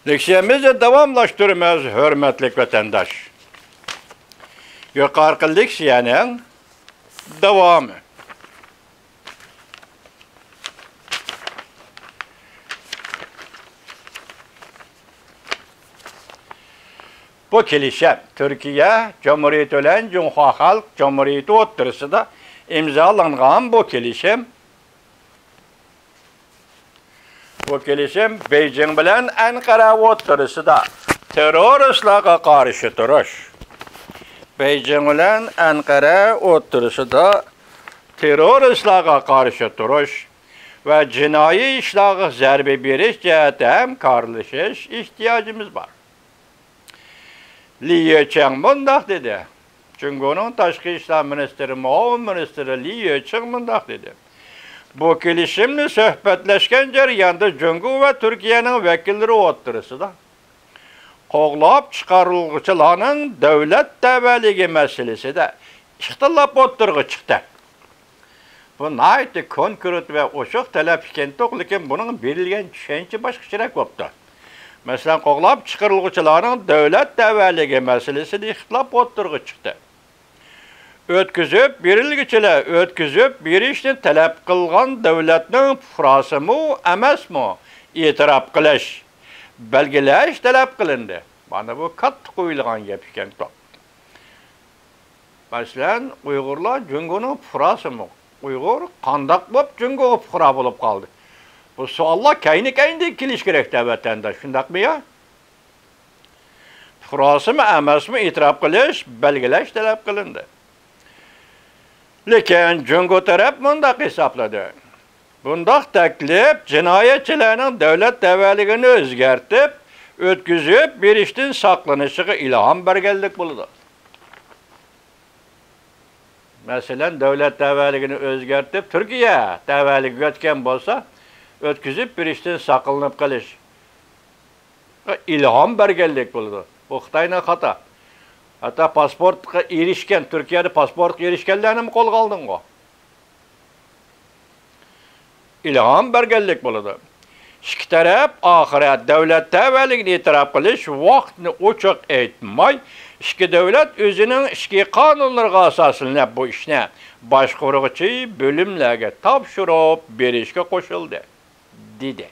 Leksiyemizi davamlaştırmaz hürmetlik vatandaş. Yukarı leksiyanın devamı. Bu kelişem Türkiye Cumhuriyeti olan Cumhuriyet Halk Cumhuriyeti o'rtasida imzolangan bu kelişem Beijing bilan Ankara o'rtasida terroristlarga qarshi turish. Beijing bilan Ankara o'rtasida terroristlarga qarshi turish va jinoiy ishlarga zarba berish jihatida hamkorlashish ehtiyojimiz bor. Li Yeqiang mundaq dedi. Jungoning tashqi ishlar ministri, muavin ministri Li Yeqiang mundaq dedi. Bu kelishimni suhbatlashgan jarayonda Jungo va Turkiyaning vakillari o'rtasida qo'g'lab chiqariluvchilarning davlat tavalligi masalasida ixtilof o'tirg'i chiqdi. Bu nayt konkret va ochiq talab ekan, lekin buning berilgan tushuncha boshqacharoq bo'ldi. Masalan, qo'g'lab chiqariluvchilarning davlat tavalligi masalasida ixtilof o'tirg'i chiqdi. Ötküzüp berilgichilar ötküzüp berishni talab qilgan davlatning fuqarosimi emasmi e'tirof qilish, belgilash talab qilindi. Mana bu katta qo'yilgan gap ekan. Masalan, Uyg'urlar Jungoning fuqarosimi? Uyg'ur qandaq bo'lib Jungoga fuqaro bo'lib qoldi? Bu savollar kayni-kayni kelish kerak vatandosh, shundaqmi yo? Fuqarosimi emasmi e'tirof qilish, belgilash talab qilindi. Lekin Jungo taraf bundaq hisobladi. Bundaq taklif jinoyatchilarning davlat tavalligini o'zgartib, o'tkazib berishdan saqlanishiga ilhom berganlik bo'ldi. Masalan, davlat tavalligini o'zgartib, Turkiya tavalligi o'tgan bo'lsa, o'tkazib berishdan saqlanib qolish ilhom berganlik bo'ldi. Bu Xitoyning xato. Hatta pasportga erishgan, Turkiyada pasportga erishganlarni qo'lga oldingmi? Ilhom berganlik bo'ladi. Ikki taraf oxirat davlat tavalligini e'tirof qilish vaqtni ochiq aytmay, ikki davlat o'zining ichki qonunlariga asoslanib bu ishni boshqaruvchi bo'limlarga topshirib berishga qo'shildi, dedi.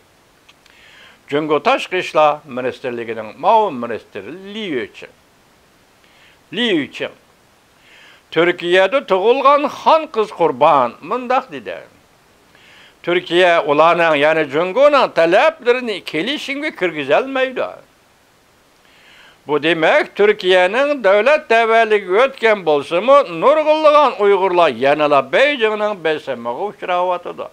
Jungo Tashqi ishlar ministrligining muavin ministri Li Yeqiang. Li Yeqiang Turkiyada tug'ilgan xon qiz Qurban mundaq dedi. Turkiya ularning, ya'ni Jungoning talablarini kelishimga kirgiza olmaydi. Bu demak, Turkiyaning davlat tavalligi o'tgan bo'lsa-mu, nurg'unlagan Uyg'urlar yanala Beijingning besimiga uchrayotdi.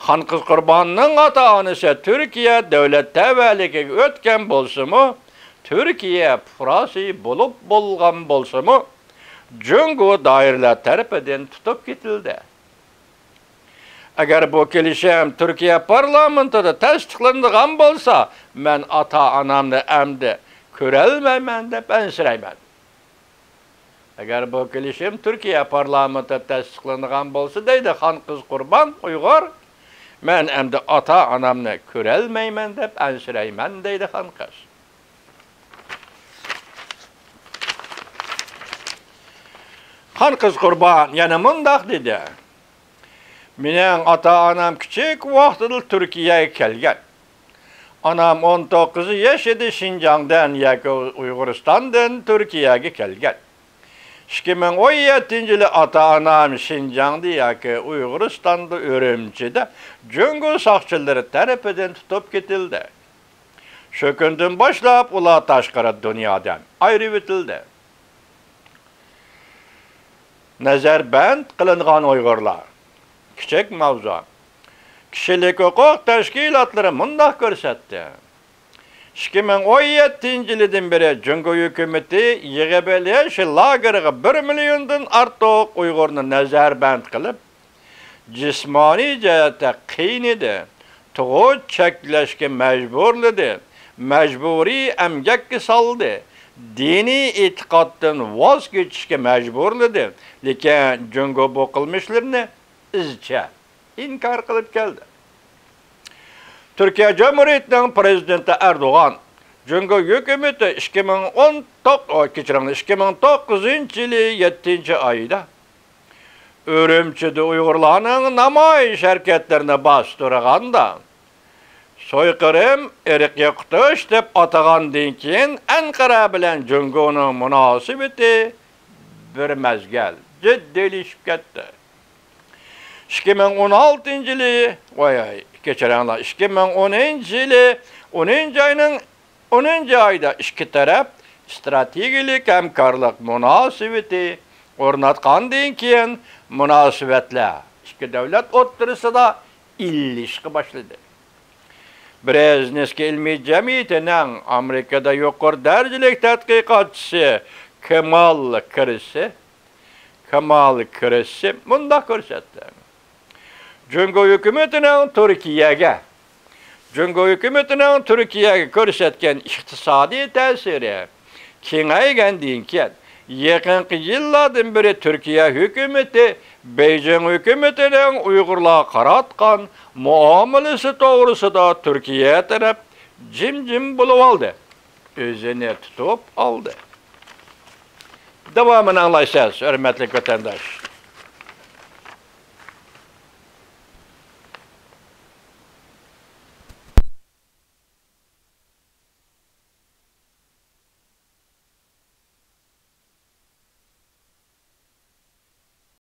Xon qiz Qurbanning ota-onasi Turkiya davlat tavalligiga o'tgan bo'lsa-mu, Türkiye fuqarosi bo'lib bo'lgan bo'lsa-mu, Jungo doiralar tarafidan tutib ketildi. Agar bu kelishim Turkiya parlamentida tasdiqlangan bo'lsa, men ota-onamni endi ko'rolmayman deb ansirayman. Agar bu kelishim Turkiya parlamentida tasdiqlangan bo'lsa, deydi xon qiz Qurban Uyg'ur, men endi ota-onamni ko'rolmayman deb ansirayman, deydi xon qiz. Xon qiz Qurban yana mundaq dedi. Mening ota-onam kichik vaqtida Turkiyaga kelgan. Onam 19 yosh edi, Xinjiangdan yoki Uyg'uristondan Turkiyaga kelgan. 2017-yili ota-onam Xinjiangda yoki Uyg'uristonda Urumchida Jungo soqchilari tarafidan tutib ketildi. Shu kundan boshlab ular tashqari dunyodan ayirib etildi. Nazarband qilingan Uyg'urlar. Kichik mavzu. Kishilik huquq tashkilotlari mundaq ko'rsatdi. 2017-yildan beri Jungo hukumatı yig'ib olish lageriga 1 milliondan ortiq Uyg'urni nazarband qilib, jismoniy jihatda qiynadi, tug'ut cheklashga majburladi, majburiy emgakka soldi. Diniy e'tiqoddan voz kechishga majburladi, lekin Jungo bu qilmishlarni izchil inkor qilib keldi. Türkiye Cumhuriyeti'nin prezidenti Erdoğan Cüngü hükümeti 2009 yılı 7. ayda Ürümçi'de Uygurlarının namayış hareketlerini bastırganda soykırım, erik yoktış dep atagandan keyin Ankara bilen Cüngü'nün münasibeti bir mezgel ciddilişip ketdi. 2016 yılı, 2010 yılı 10. ayda iki taraf stratejik hemkarlık münasibeti ornatgandan keyin münasibetler iki devlet o'rtasida ilişki başladı. Brezhnevskiy ilmiy jamiyatining Amerikada yuqori darajali tadqiqotchisi Kemal Kırısı bunda ko'rsatdi. Cüngü hükümetining Türkiye'ye ko'rsatgan iqtisodiy ta'siri kengaygandan keyin yaqinqi yillardan beri Türkiye hükümeti Beijing hükümetining Uygurlarga qaratgan muomalasi to'g'risida Türkiye taraf jim bo'lib oldi. O'zini tutib oldi. Davomini anglaysiz, hurmatli vatandosh.